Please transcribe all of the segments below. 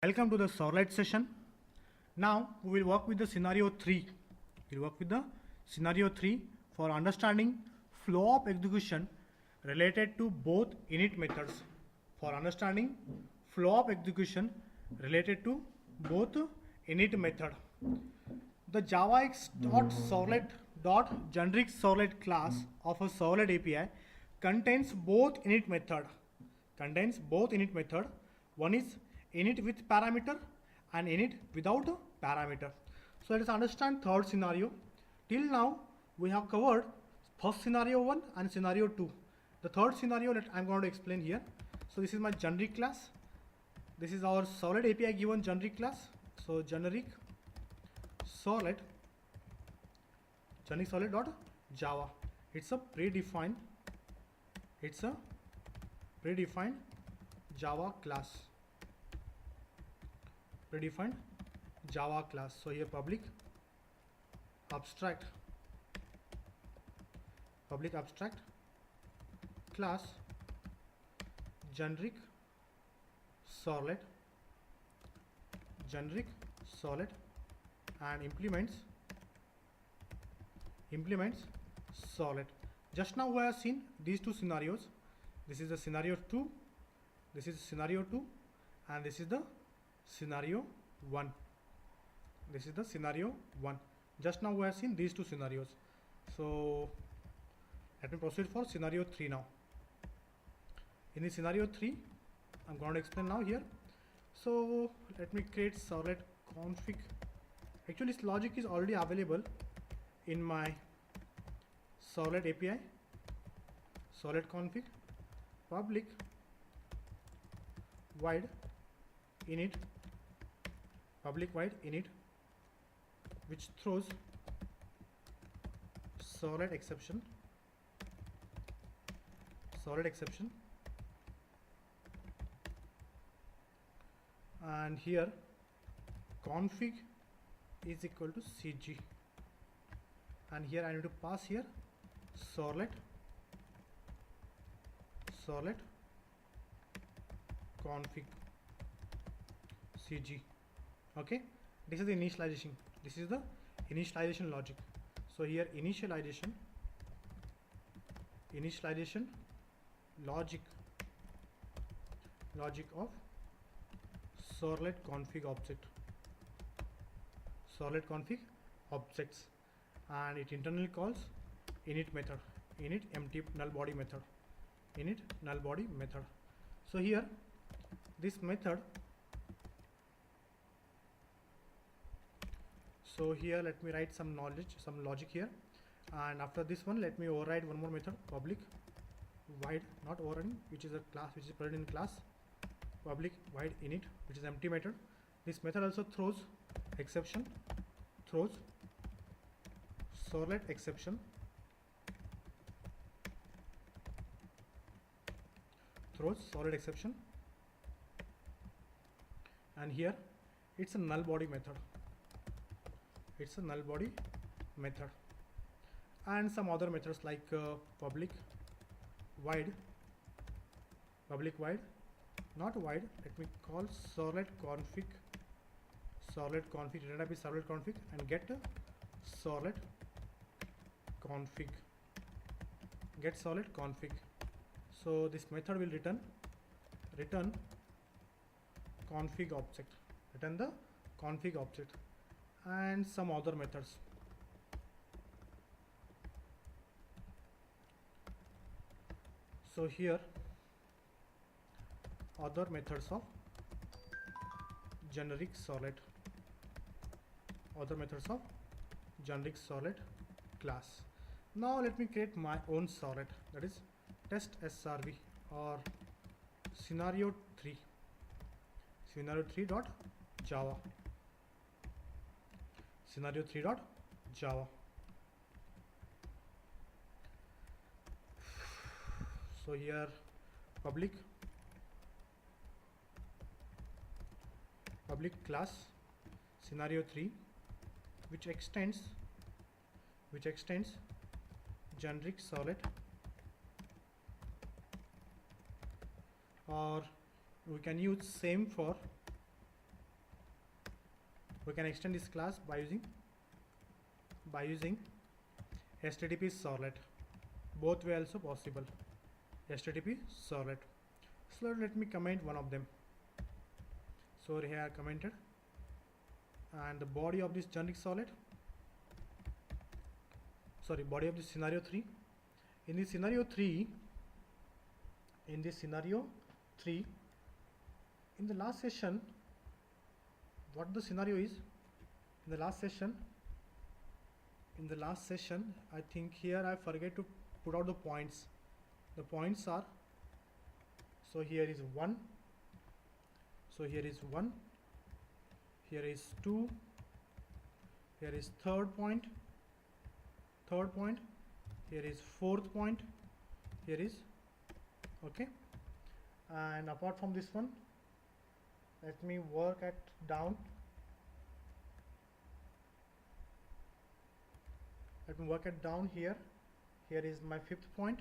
Welcome to the Servlet session. Now we will work with the scenario 3. We'll work with the scenario 3 for understanding flow of execution related to both init methods. For understanding flow of execution related to both init method. The javax.servlet.GenericServlet class of a Servlet API contains both init method. One is init with parameter and init without a parameter. So let us understand third scenario. Till now we have covered first scenario 1 and scenario 2. The third scenario that I am going to explain here. So this is my generic class. This is our Servlet API given generic class. So GenericServlet.Java. It's a predefined Java class. Predefined Java class. So here public abstract class GenericServlet and implements Servlet. Just now we have seen these two scenarios. This is the scenario 2, this is scenario 2, and this is the scenario 1. This is the scenario 1. Just now we have seen these two scenarios. So let me proceed for scenario 3 now. In the scenario 3, I'm going to explain now here. So let me create ServletConfig. Actually this logic is already available in my Servlet API. ServletConfig public void init which throws ServletException and here config is equal to cg, and here I need to pass here ServletConfig cg. Okay, this is the initialization. This is the initialization logic. So here initialization logic of ServletConfig objects, and it internally calls init method, init empty null body method. So here this method. So here let me write some logic here, and after this one let me override one more method, public void, not overriding, which is a class which is present in class, public void init, which is empty method. This method also throws ServletException, and here it's a null body method. And some other methods like public void, not void, let me call ServletConfig, data type is ServletConfig, and get ServletConfig. So this method will return config object, the config object, and some other methods. So here other methods of GenericServlet, class. Now let me create my own Servlet, that is test SRV or scenario 3.java. So here public class scenario 3 which extends GenericServlet, or we can use same for we can extend this class by using HttpServlet. Both way also possible. HttpServlet. So let me comment one of them. So here I commented, and the body of this GenericServlet, sorry, body of this scenario 3. In this scenario 3, in the last session, what the scenario is, in the last session, I think here I forget to put out the points. The points are, so here is 1, so here is 1, here is 2, here is third point, here is fourth point, here is, okay. And apart from this one, let me work at down. Let me work it down here. Here is my fifth point.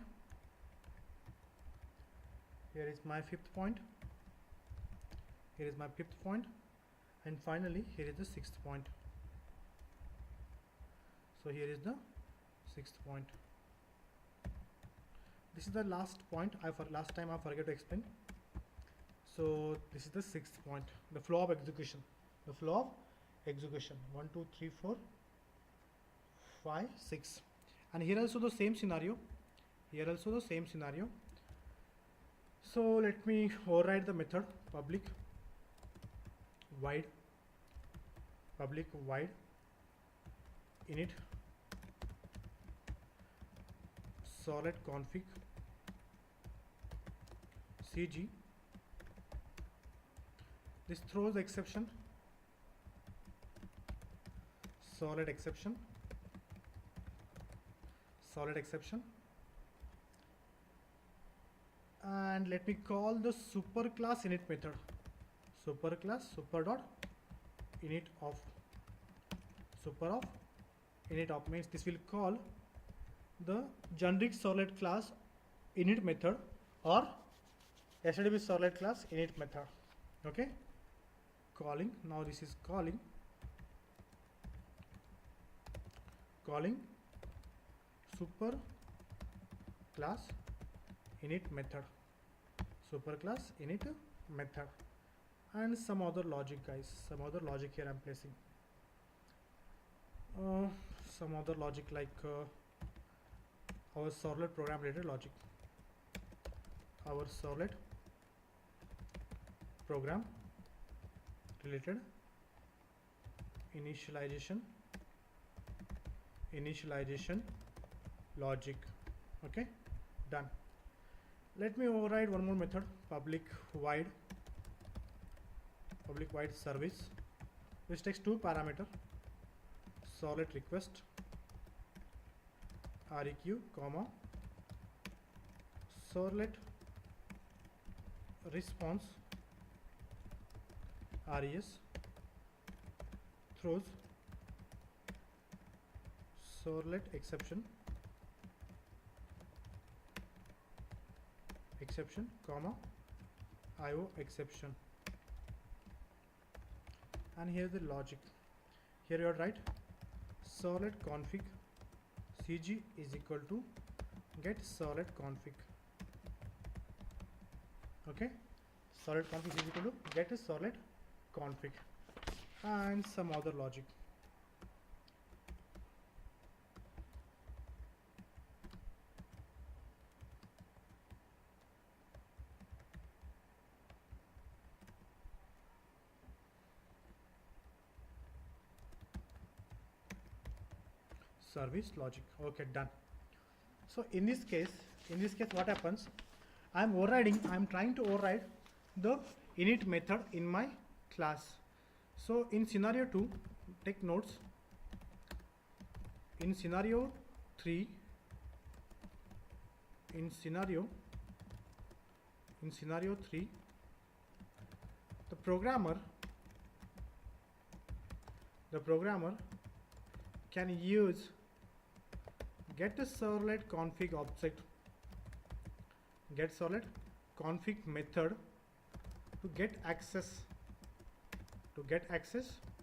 Here is my fifth point. Here is my fifth point. And finally, here is the sixth point. So here is the sixth point. This is the last point. Last time I forgot to explain. So this is the sixth point. The flow of execution. The flow of execution. 1, 2, 3, 4, 5, 6. And here also the same scenario. Here also the same scenario. So let me override the method public void init ServletConfig CG. This throws the exception, ServletException, and let me call the superclass init method. Super dot init of init of means this will call the GenericServlet class init method or HttpServlet class init method. Okay, calling, now this is calling super class init method, and some other logic, guys, some other logic here I'm placing, some other logic like our Servlet program related logic, our Servlet program related initialization logic. Okay, done. Let me override one more method, public void service, which takes two parameters, Servlet request req, comma Servlet response res throws ServletException comma IO exception. And here the logic. Here you are right. ServletConfig CG is equal to getServletConfig. Okay, ServletConfig is equal to getServletConfig, and some other logic. Service logic. Okay, done. So in this case what happens, I'm trying to override the init method in my class. So in scenario 2, take notes, in scenario 3, the programmer can use getServletConfig object, getServletConfig method to get access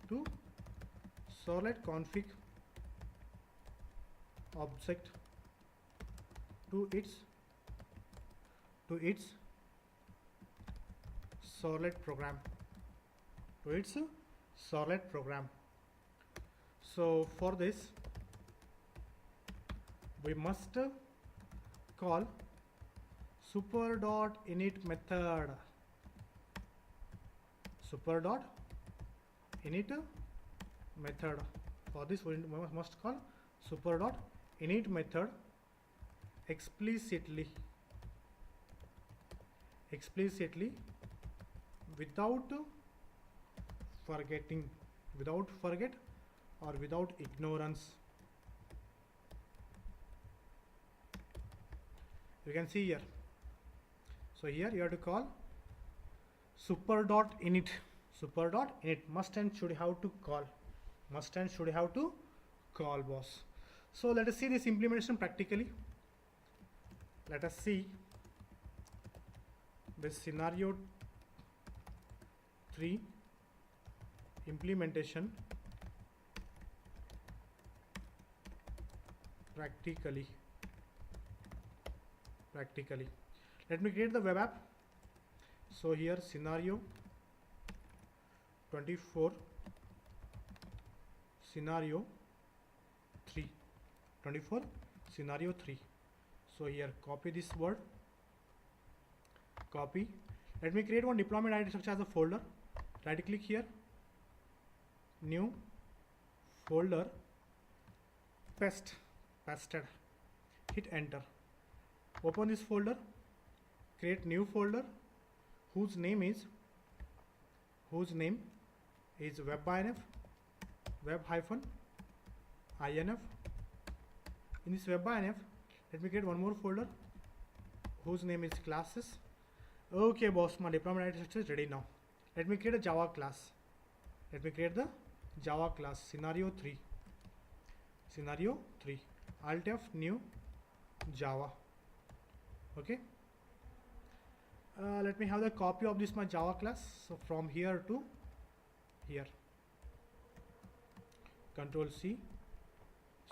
to ServletConfig object to its Servlet program, So for this we must call super.init method, For this we must call super.init method explicitly without forget or without ignorance. You can see here. So here you have to call super.init. Must and should have to call, boss. So let us see this implementation practically. Let us see this scenario 3 implementation practically. Let me create the web app. So here scenario 24 scenario 3. So here copy this word, copy. Let me create one deployment ID structure as a folder. Right click here, new folder, pasted, hit enter. Open this folder, create new folder whose name is web-inf, web-inf. In this web-inf, let me create one more folder whose name is classes. Okay boss, my deployment ID structure is ready now. Let me create a Java class. Scenario 3. Alt F new Java. Okay. Let me have the copy of this my Java class. So from here to here. Control C.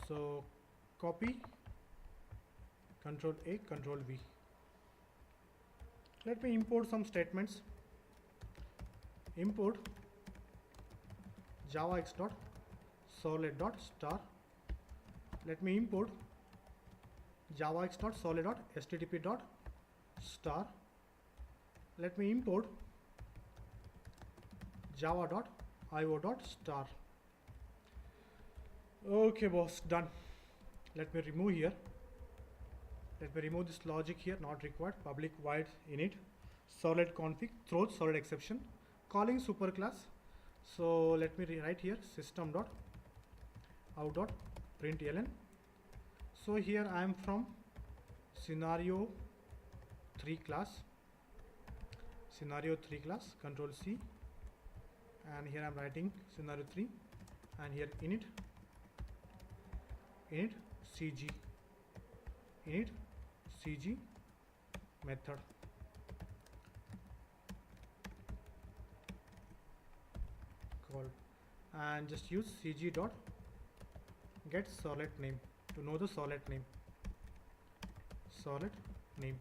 So copy. Control A, Control V. Let me import some statements. Import javax.servlet.star. Let me import javax.servlet.http.star. Let me import java.io.star. Okay boss, done. Let me remove here. Let me remove this logic here, not required. Public void init ServletConfig throws ServletException, calling superclass. So let me rewrite here system.out.println. So here I am from scenario 3 class, Control C, and here I am writing scenario 3, and here init cg method. Call and just use cg dot get servlet name to know the servlet name.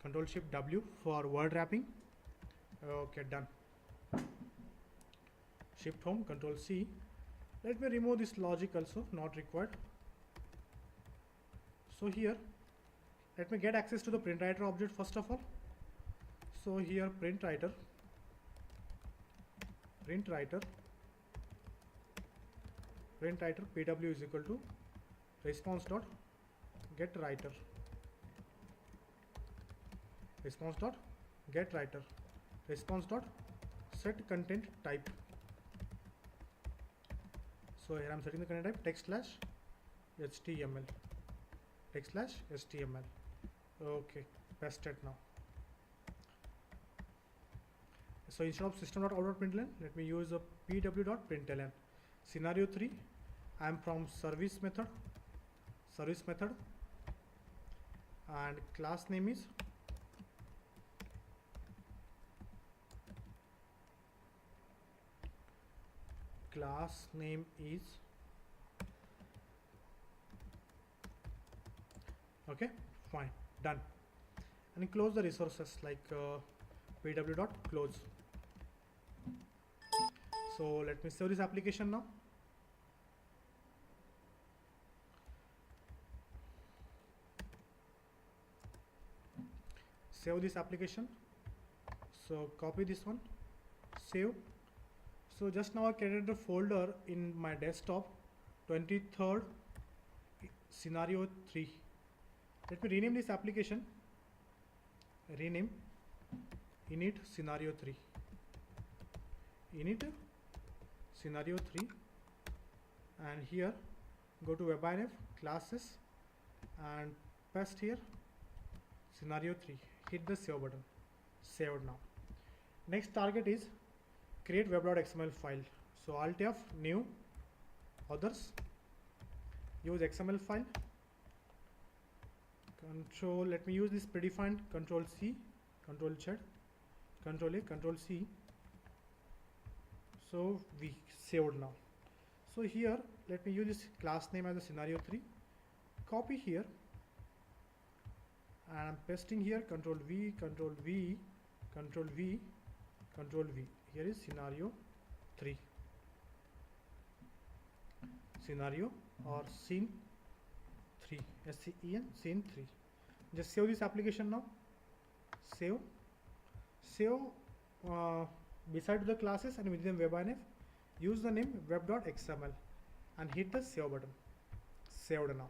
Control Shift W for word wrapping. Okay, done. Shift home, Control C. Let me remove this logic also, not required. So here let me get access to the printWriter object first of all. So here printWriter pw is equal to response dot get writer, response dot set content type. So here I am setting the content type text/html. Okay, pasted now. So instead of system.out.println, let me use a pw.println. Scenario 3, I am from service method, and class name is class name is, okay, fine, done. And close the resources like pw.close. So let me save this application now. Save this application. So copy this one, save. So just now I created a folder in my desktop, 23rd scenario 3. Let me rename this application. Rename init scenario 3. Init scenario 3, and here go to webinf classes and paste here scenario 3. Hit the save button. Saved now. Next target is create web.xml file. So Alt F, new, others, use XML file. Control, let me use this predefined Control C, Control Z, Control A, Control C. So we saved now. So here let me use this class name as a scenario 3. Copy here and I'm pasting here Control V, Control V, Control V, Control V. Here is scenario 3. Scenario or scene 3, SCEN, scene 3. Just save this application now. Save. Save beside the classes and within webinf, use the name web.xml and hit the save button. Saved now.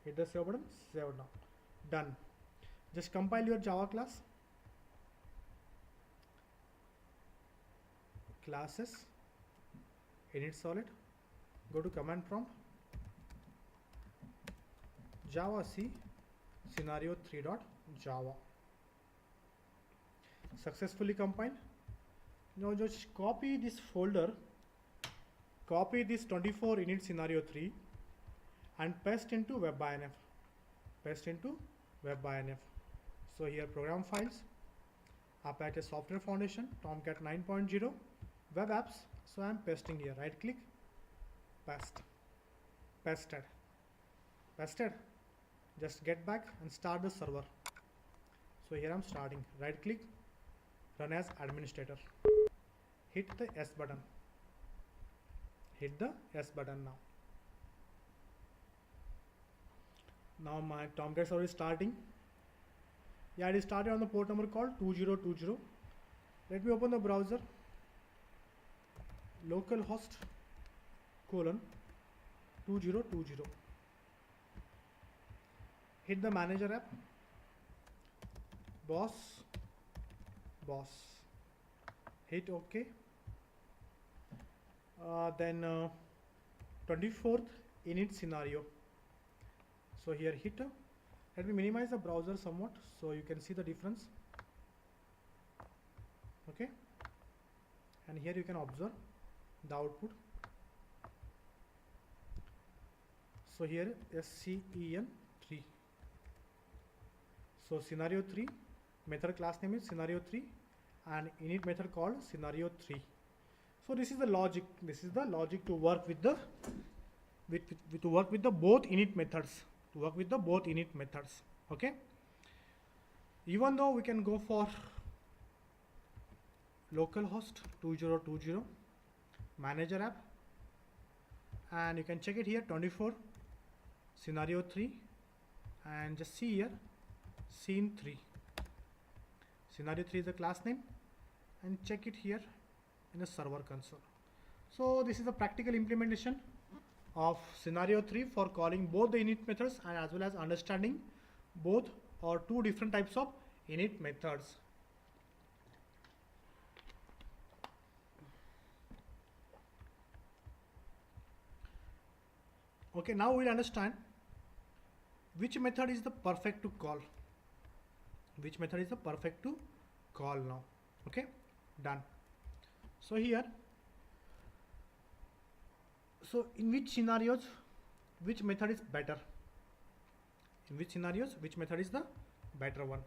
Hit the save button. Saved now. Done. Just compile your Java class. Classes, init solid, go to command prompt, java c scenario 3.java. Successfully compiled. Now just copy this folder, copy this 24 init scenario 3 and paste into webinf. Paste into webinf. So here program files, Apache Software Foundation, Tomcat 9.0, web apps. So I am pasting here. Right click, paste, pasted, pasted. Just get back and start the server. So here I am starting. Right click, run as administrator. Hit the S button. Hit the S button now. Now my Tomcat server is starting. Yeah, it is started on the port number called 2020. Let me open the browser. Localhost :2020. Hit the manager app. Boss. Hit OK. Then 24th init scenario. So here hit. Let me minimize the browser somewhat so you can see the difference. Okay. And here you can observe the output. So here SCEN 3. So scenario 3, method class name is scenario 3 and init method called scenario 3. So this is the logic. This is the logic to work with the both init methods. To work with the both init methods. Okay. Even though we can go for localhost 2020 manager app, and you can check it here 24 scenario 3 and just see here scene 3. Scenario 3 is the class name and check it here in the server console. So this is the practical implementation of scenario 3 for calling both the init methods and as well as understanding both or two different types of init methods. Okay, now we'll understand which method is the perfect to call. Which method is the perfect to call now. Okay, done. So here, so in which scenarios, which method is better? In which scenarios, which method is the better one?